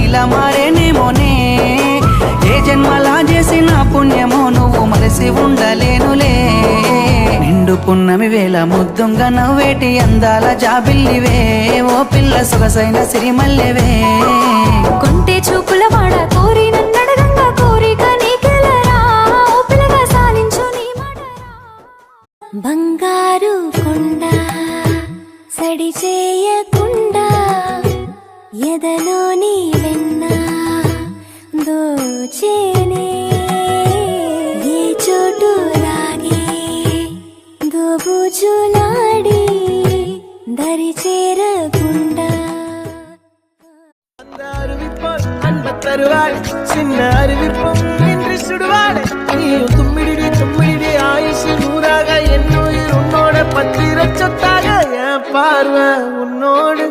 ఇలా మారేనేమోనే ఏ జన్మలా చేసిన పుణ్యమో నువ్వు మరసి ఉండలేనులే నిండు పున్నమి వేళ ముద్దుంగా నవ్వేటి అందాల జాబిల్లివే ఓ పిల్ల సొగసైన సిరిమల్లెవే కొంటే చూపుల వాడ కోరి నన్నడగంగా కోరిక నీకెలరా ఓ పిల్లగా సాలించు నీ మాటరా బంగారు కొండ సడి చేయకుండా ఎదలోని వెన్న దోచేనే ఏ చోటు లాగే దోబుజులాడి దరి చేరకుండా சின்ன அறிவிப்பும் என்று சுடுவாடு நீயும் தும்மிடி ஆயுசு நூறாக என்னுயிர் உன்னோட பத்திர சொத்தாக என் பார்வை உன்னோடு